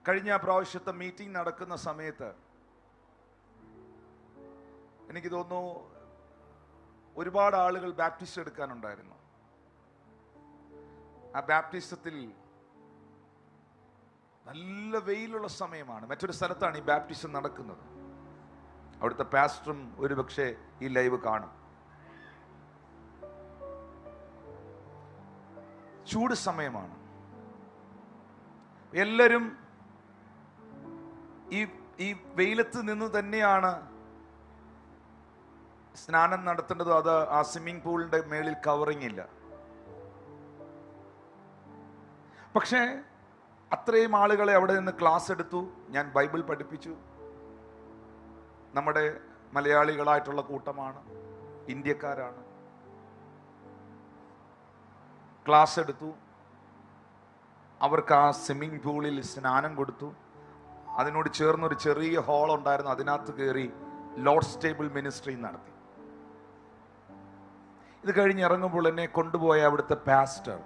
Speaker 1: കഴിഞ്ഞ പ്രാവശ്യത്തെ മീറ്റിംഗ് നടക്കുന്ന സമയത്ത് എനിക്ക് തോന്നുന്നു ഒരുപാട് ആളുകൾ ബാപ്റ്റിസ്റ്റ് എടുക്കാനുണ്ടായിരുന്നു. ആ ബാപ്റ്റിസത്തിൽ നല്ല വെയിലുള്ള സമയമാണ്. മറ്റൊരു സ്ഥലത്താണ് ഈ ബാപ്റ്റിസം നടക്കുന്നത്. അവിടുത്തെ പാസ്റ്ററും ഒരുപക്ഷെ ഈ ലൈവ് കാണും. ചൂട് സമയമാണ്. എല്ലാവരും ഈ വെയിലത്ത് നിന്ന് തന്നെയാണ് സ്നാനം നടത്തേണ്ടത്. അത് ആ സ്വിമ്മിംഗ് പൂളിന്റെ മേളിൽ കവറിങ് ഇല്ല. പക്ഷേ അത്രയും ആളുകളെ അവിടെ നിന്ന് ക്ലാസ് എടുത്തു, ഞാൻ ബൈബിൾ പഠിപ്പിച്ചു. നമ്മുടെ മലയാളികളായിട്ടുള്ള കൂട്ടമാണ്, ഇന്ത്യക്കാരാണ്. ക്ലാസ് എടുത്തു, അവർക്ക് ആ സ്വിമ്മിംഗ് പൂളിൽ സ്നാനം കൊടുത്തു. അതിനോട് ചേർന്നൊരു ചെറിയ ഹാൾ ഉണ്ടായിരുന്നു, അതിനകത്ത് കയറി ലോർഡ്സ് ടേബിൾ മിനിസ്ട്രി നടത്തി. ഇത് കഴിഞ്ഞ് ഇറങ്ങുമ്പോൾ എന്നെ കൊണ്ടുപോയ അവിടുത്തെ പാസ്റ്റർ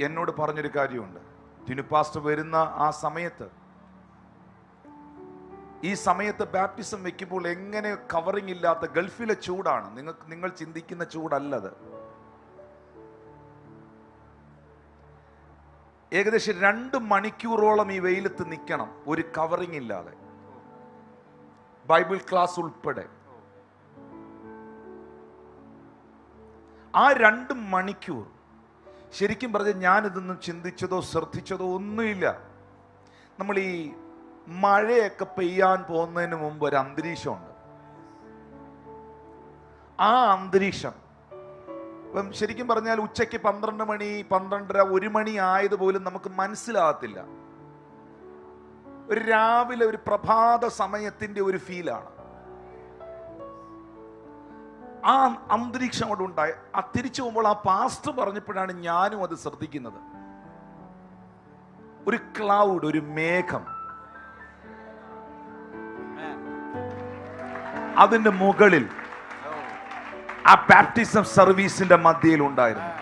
Speaker 1: എന്നോട് പറഞ്ഞൊരു കാര്യമുണ്ട്. ടിനു പാസ്റ്റർ വരുന്ന ആ സമയത്ത്, ഈ സമയത്ത് ബാപ്റ്റിസം വെക്കുമ്പോൾ എങ്ങനെ കവറിങ് ഇല്ലാത്ത, ഗൾഫിലെ ചൂടാണ്, നിങ്ങൾ ചിന്തിക്കുന്ന ചൂടല്ലത്. ഏകദേശം 2 മണിക്കൂറോളം ഈ വെയിലത്ത് നിൽക്കണം, ഒരു കവറിങ് ഇല്ലാതെ, ബൈബിൾ ക്ലാസ് ഉൾപ്പെടെ. ആ 2 മണിക്കൂർ ശരിക്കും പറഞ്ഞാൽ ഞാനിതൊന്നും ചിന്തിച്ചതോ ശ്രദ്ധിച്ചതോ ഒന്നുമില്ല. നമ്മൾ ഈ മഴയൊക്കെ പെയ്യാൻ പോകുന്നതിന് മുമ്പ് ഒരു അന്തരീക്ഷമുണ്ട്. ആ അന്തരീക്ഷം ഇപ്പം ശരിക്കും പറഞ്ഞാൽ ഉച്ചയ്ക്ക് 12 മണി, 12:30, 1 മണി ആയതുപോലും നമുക്ക് മനസ്സിലാകത്തില്ല. ഒരു രാവിലെ ഒരു പ്രഭാത സമയത്തിന്റെ ഒരു ഫീലാണ്. ആ അന്തരീക്ഷം അവിടെ ഉണ്ടായി. ആ തിരിച്ചു പോകുമ്പോൾ ആ പാസ്റ്റർ പറഞ്ഞപ്പോഴാണ് ഞാനും അത് ശ്രദ്ധിക്കുന്നത്. ഒരു ക്ലൗഡ്, ഒരു മേഘം, അതിന്റെ മുകളിൽ ആ ബാപ്റ്റിസം സർവീസിന്റെ മധ്യയിൽ ഉണ്ടായിരുന്നു.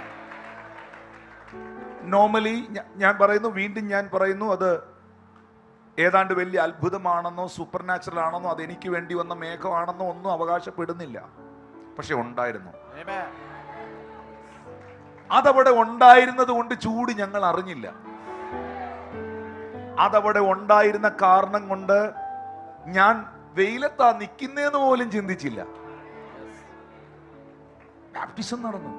Speaker 1: നോർമലി ഞാൻ പറയുന്നു, വീണ്ടും ഞാൻ പറയുന്നു, അത് ഏതാണ്ട് വലിയ അത്ഭുതമാണെന്നോ സൂപ്പർ നാച്ചുറൽ ആണെന്നോ അതെനിക്ക് വേണ്ടി വന്ന മേഘമാണെന്നോ ഒന്നും അവകാശപ്പെടുന്നില്ല. പക്ഷെ ഉണ്ടായിരുന്നു. അതവിടെ ഉണ്ടായിരുന്നത് കൊണ്ട് ചൂട് ഞങ്ങൾ അറിഞ്ഞില്ല. അതവിടെ ഉണ്ടായിരുന്ന കാരണം കൊണ്ട് ഞാൻ വെയിലത്താ നിൽക്കുന്നതെന്ന് പോലും ചിന്തിച്ചില്ല. ബാപ്റ്റിസം നടന്നു.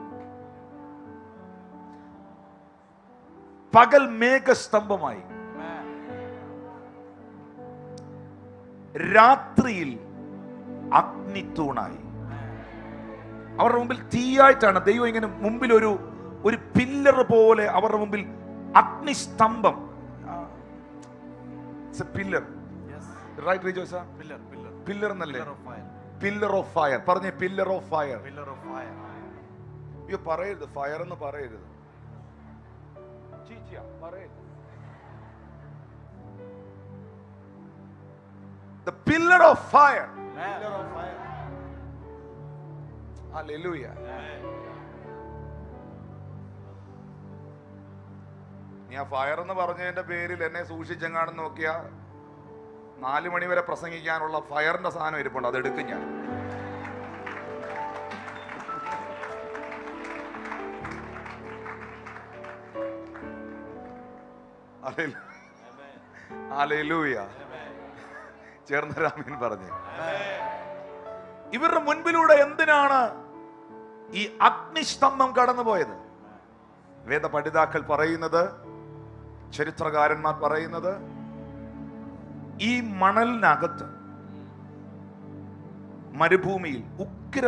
Speaker 1: പകൽ മേഘസ്തംഭമായി, രാത്രിയിൽ അഗ്നിത്തൂണായി. അവരുടെ മുമ്പിൽ തീയായിട്ടാണ് ദൈവം ഇങ്ങനെ മുമ്പിൽ ഒരു പില്ലർ പോലെ അവരുടെ മുമ്പിൽ അഗ്നിസ്തംഭം. പില്ലർ, റൈറ്റ് റിജോസ? പില്ലർ എന്നല്ലേ? Pillar of fire. പറഞ്ഞേ, പില്ലർ ഓഫ് ഫയർ. അയ്യോ പറയരുത്, ഫയർ എന്ന് പറയരുത്, പറയരുത്. The pillar of fire. Pillar of fire. Hallelujah. നീ ആ ഫയർ എന്ന് പറഞ്ഞതിന്റെ പേരിൽ എന്നെ സൂക്ഷിച്ചെങ്ങാണെന്ന് നോക്കിയാ 4 മണി വരെ പ്രസംഗിക്കാനുള്ള ഫയറിന്റെ സാധനം ഇരിപ്പുണ്ട്, അത് എടുക്കും ഞാൻ. ഹല്ലേലൂയ. ചേർന്നരാമൻ പറഞ്ഞു. ഇവരുടെ മുൻപിലൂടെ എന്തിനാണ് ഈ അഗ്നിസ്തംഭം കടന്നുപോയത്? വേദ പഠിതാക്കൾ പറയുന്നത്, ചരിത്രകാരന്മാർ പറയുന്നത്, ഈ മണലിനകത്ത് മരുഭൂമിയിൽ ഉഗ്ര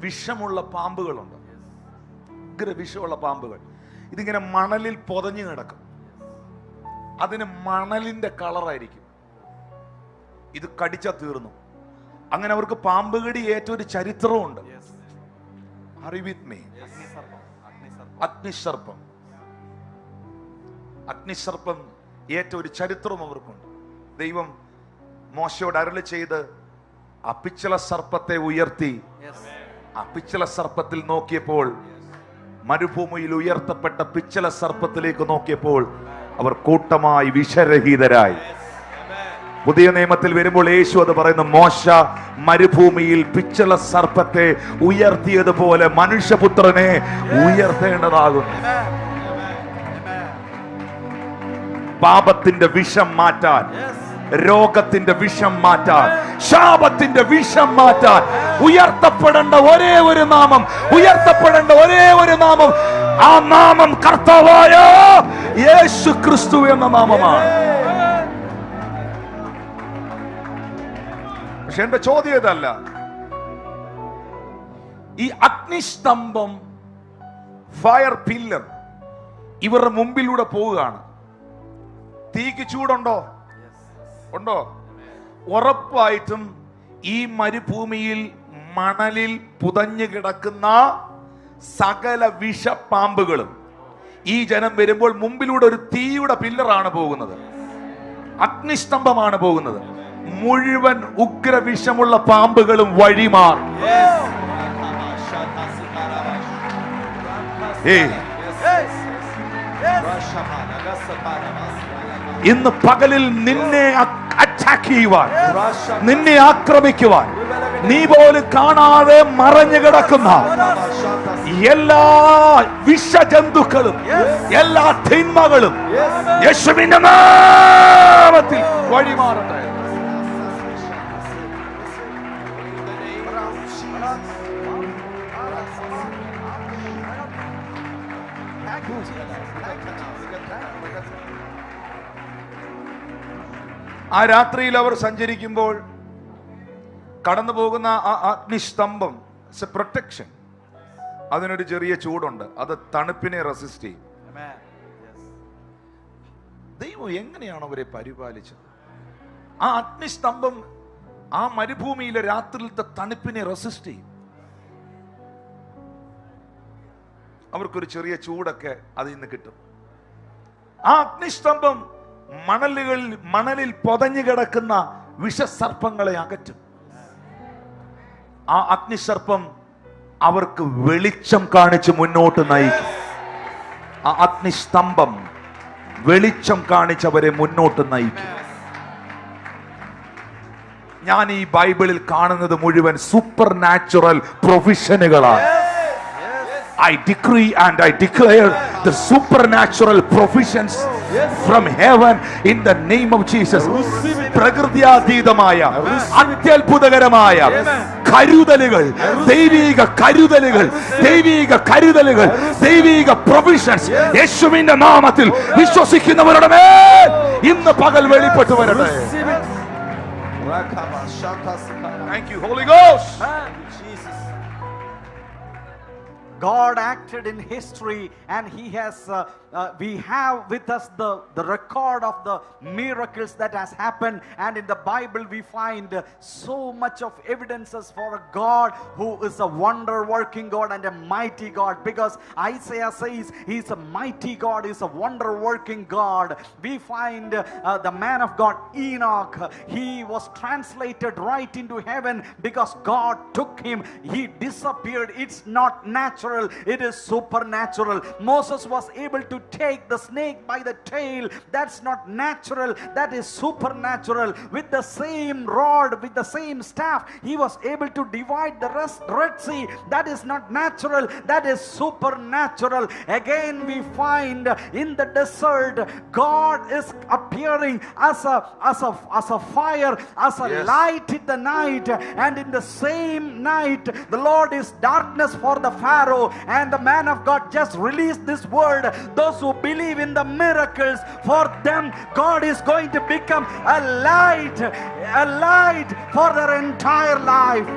Speaker 1: വിഷമുള്ള പാമ്പുകളുണ്ട്. ഉഗ്ര വിഷമുള്ള പാമ്പുകൾ ഇതിങ്ങനെ മണലിൽ പൊതഞ്ഞു കിടക്കും. അതിന് മണലിന്റെ കളറായിരിക്കും. ഇത് കടിച്ചാ തീർന്നു. അങ്ങനെ അവർക്ക് പാമ്പ് കടി ഏറ്റ ഒരു ചരിത്രമുണ്ട്. അഗ്നിസർപ്പം, അഗ്നിസർപ്പം ഏറ്റ ഒരു ചരിത്രവും അവർക്കുണ്ട്. ദൈവം മോശയോട് അരുളി ചെയ്ത് ആ പിച്ചള സർപ്പത്തെ ഉയർത്തി. ആ പിച്ചള സർപ്പത്തിൽ നോക്കിയപ്പോൾ, മരുഭൂമിയിൽ ഉയർത്തപ്പെട്ട പിച്ചള സർപ്പത്തിലേക്ക് നോക്കിയപ്പോൾ അവർ കൂട്ടമായി വിഷരഹിതരായി. പുതിയ നിയമത്തിൽ വരുമ്പോൾ യേശു അത് പറയുന്നു, മോശ മരുഭൂമിയിൽ പിച്ചള സർപ്പത്തെ ഉയർത്തിയതുപോലെ മനുഷ്യപുത്രനെ ഉയർത്തേണ്ടതാകുന്നു. പാപത്തിന്റെ വിഷം മാറ്റാൻ, രോഗത്തിന്റെ വിഷം മാറ്റാൻ, ശാപത്തിന്റെ വിഷം മാറ്റാൻ ഉയർത്തപ്പെടേണ്ട ഒരേ ഒരു നാമം, ഉയർത്തപ്പെടേണ്ട ഒരേ ഒരു നാമം, ആ നാമം കർത്താവായ യേശു ക്രിസ്തു എന്ന നാമമാണ്. പക്ഷെ എന്റെ ചോദ്യം ഇതല്ല. ഈ അഗ്നിസ്തംഭം, ഫയർ പില്ലർ ഇവരുടെ മുമ്പിലൂടെ പോവുകയാണ്. തീക്ക് ചൂടുണ്ടോ? ഉണ്ടോ? ഉറപ്പായിട്ടും ഈ മരുഭൂമിയിൽ മണലിൽ പുതഞ്ഞു കിടക്കുന്ന സകല വിഷപ്പാമ്പുകളും ഈ ജനം വരുമ്പോൾ മുമ്പിലൂടെ ഒരു തീയുടെ പില്ലറാണ് പോകുന്നത്, അഗ്നിസ്തംഭമാണ് പോകുന്നത്. മുഴുവൻ ഉഗ്രവിഷമുള്ള പാമ്പുകളും വഴിമാറും. ഇന്ന് പകലിൽ നിന്നെ അറ്റാക്ക് ചെയ്യുവാൻ, നിന്നെ ആക്രമിക്കുവാൻ, നീ പോലും കാണാതെ മറഞ്ഞു കിടക്കുന്ന എല്ലാ വിഷജന്തുക്കളും, എല്ലാ തിന്മകളും യേശുവിന്റെ നാമത്തിൽ വഴിമാറട്ടെ. ആ രാത്രിയിൽ അവർ സഞ്ചരിക്കുമ്പോൾ കടന്നു പോകുന്ന ആ അഗ്നിസ്തംഭം പ്രൊട്ടക്ഷൻ, അതിനൊരു ചെറിയ ചൂടുണ്ട്, അത് തണുപ്പിനെ റെസിസ്റ്റ് ചെയ്യും. ദൈവം എങ്ങനെയാണ് അവരെ പരിപാലിച്ചത്? ആ അഗ്നിസ്തംഭം ആ മരുഭൂമിയിലെ രാത്രിയിലത്തെ തണുപ്പിനെ റെസിസ്റ്റ് ചെയ്യും. അവർക്കൊരു ചെറിയ ചൂടൊക്കെ അതിൽ നിന്ന് കിട്ടും. ആ അഗ്നിസ്തംഭം മണലിൽ പൊതഞ്ഞു കിടക്കുന്ന വിഷസർപ്പങ്ങളെ അകറ്റും. ആ അഗ്നിസർപ്പം അവർക്ക് വെളിച്ചം കാണിച്ച് മുന്നോട്ട് നയിക്കും. ആ അഗ്നിസ്തംഭം വെളിച്ചം കാണിച്ച് അവരെ മുന്നോട്ട് നയിക്കും. ഞാൻ ഈ ബൈബിളിൽ കാണുന്നത് മുഴുവൻ സൂപ്പർ നാച്ചുറൽ പ്രൊവിഷനുകളാണ്. I decree and I declare the supernatural provisions from heaven in the name of Jesus. പ്രകൃത്യാതീതമായ അത്യത്ഭുതകരമായ കരുതലുകൾ, ദൈവിക കരുതലുകൾ, ദൈവിക കരുതലുകൾ, ദൈവിക പ്രൊവിഷൻസ് യേശുവിന്റെ നാമത്തിൽ വിശ്വസിക്കുന്നവരുടെ മേൽ ഇന്ന് പകൽ വെളിപ്പെട്ടു വരട്ടെ. Thank you, Holy Ghost.
Speaker 3: God acted in history, and he has we have with us the record of the miracles that has happened, and in the Bible we find so much of evidences for a God who is a wonder working God and a mighty God, because Isaiah says he is a mighty God, he is a wonder working God. We find the man of God Enoch, he was translated right into heaven because God took him. He disappeared. It's not natural, it is supernatural. Moses was able to take the snake by the tail. That's not natural, that is supernatural. With the same rod, with the same staff, he was able to divide the Red Sea. That is not natural, that is supernatural. Again we find in the desert God is appearing as a fire, as a light in the night, and in the same night the Lord is darkness for the Pharaoh. And the man of God just released this word: those who believe in the miracles, for them God is going to become a light for their entire life.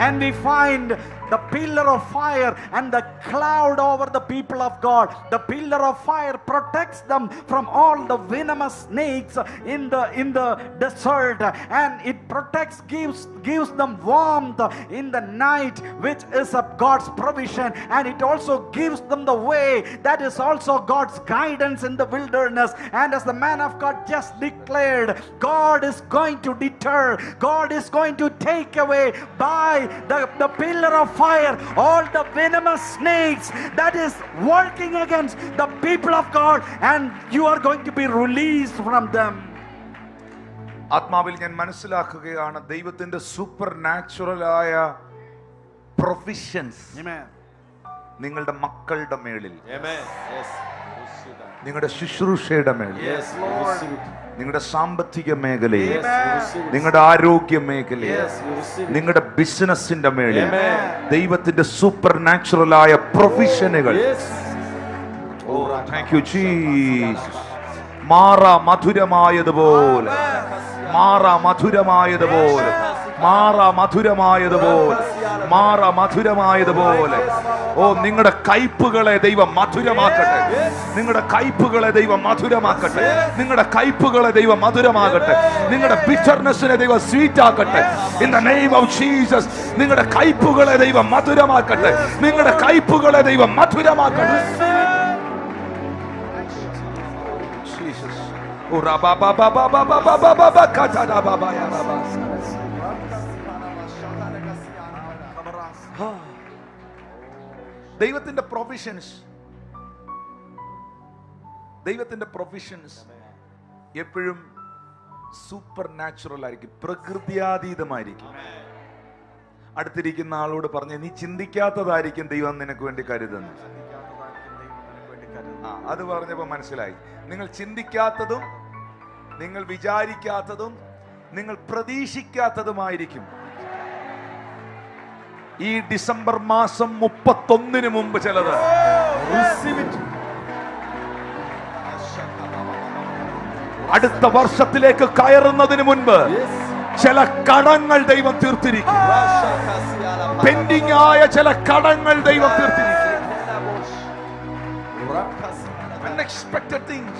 Speaker 3: And we find the pillar of fire and the cloud over the people of God. The pillar of fire protects them from all the venomous snakes in the desert, and it protects, gives them warmth in the night, which is of God's provision, and it also gives them the way. That is also God's guidance in the wilderness. And as the man of God just declared, God is going to deter, God is going to take away by the pillar of fire all the venomous snakes that is working against the people of God, and you are going to be released from them.
Speaker 1: ആത്മാവിൽ ഞാൻ മനസ്സിലാക്കുകയാണ് ദൈവത്തിന്റെ super നാച്ചുറലായ provisions നിങ്ങളുടെ മക്കളുടെ മേളിൽ, നിങ്ങളുടെ ശുശ്രൂഷയുടെ മേളിൽ, നിങ്ങളുടെ സാമ്പത്തിക മേഖലയിൽ, നിങ്ങളുടെ ആരോഗ്യ മേഖലയിൽ, നിങ്ങളുടെ ബിസിനസിന്റെ മേളിൽ ദൈവത്തിന്റെ സൂപ്പർ നാച്ചുറലായ പ്രൊവിഷനുകൾ. Thank you Jesus. മധുരമായതുപോലെ മാറ മധുരമായതുപോലെ, മാറ മധുരമായതുപോലെ. ഓ, നിങ്ങളുടെ കയ്പുകളെ ദൈവം മധുരമാക്കട്ടെ. നിങ്ങളുടെ കയ്പുകളെ ദൈവം മധുരമാക്കട്ടെ. നിങ്ങളുടെ കയ്പുകളെ ദൈവം മധുരമാകട്ടെ. നിങ്ങളുടെ ബിറ്റർനെസ്സിനെ ദൈവം സ്വീറ്റ് ആക്കട്ടെ. In the name of Jesus. നിങ്ങളുടെ കയ്പുകളെ ദൈവം മധുരമാക്കട്ടെ. നിങ്ങളുടെ കയ്പുകളെ ദൈവം മധുരമാക്കട്ടെ. ജീസസ്. ഓ റബ ബ ബ ബ ബ ബ ബ ബ ബ കട ബ ബ യ റബ. ദൈവത്തിന്റെ പ്രൊവിഷൻസ്, ദൈവത്തിന്റെ പ്രൊവിഷൻസ് എപ്പോഴും സൂപ്പർ നാച്ചുറൽ ആയിരിക്കും, പ്രകൃത്യാതീതമായിരിക്കും. അടുത്തിരിക്കുന്ന ആളോട് പറഞ്ഞ്, നീ ചിന്തിക്കാത്തതായിരിക്കും ദൈവം നിനക്ക് വേണ്ടി കരുതുന്നത്. അത് പറഞ്ഞപ്പോ മനസ്സിലായി. നിങ്ങൾ ചിന്തിക്കാത്തതും, നിങ്ങൾ വിചാരിക്കാത്തതും, നിങ്ങൾ പ്രതീക്ഷിക്കാത്തതുമായിരിക്കും. ഈ ഡിസംബർ മാസം 31 മുമ്പ് ചിലത് അടുത്ത വർഷത്തിലേക്ക് കയറുന്നതിന് മുൻപ് ചില കടങ്ങൾ ദൈവം തീർത്തിരിക്കും. പെൻഡിങ് ആയ ചില കടങ്ങൾ ദൈവം തീർത്തിരിക്കും. Unexpected things.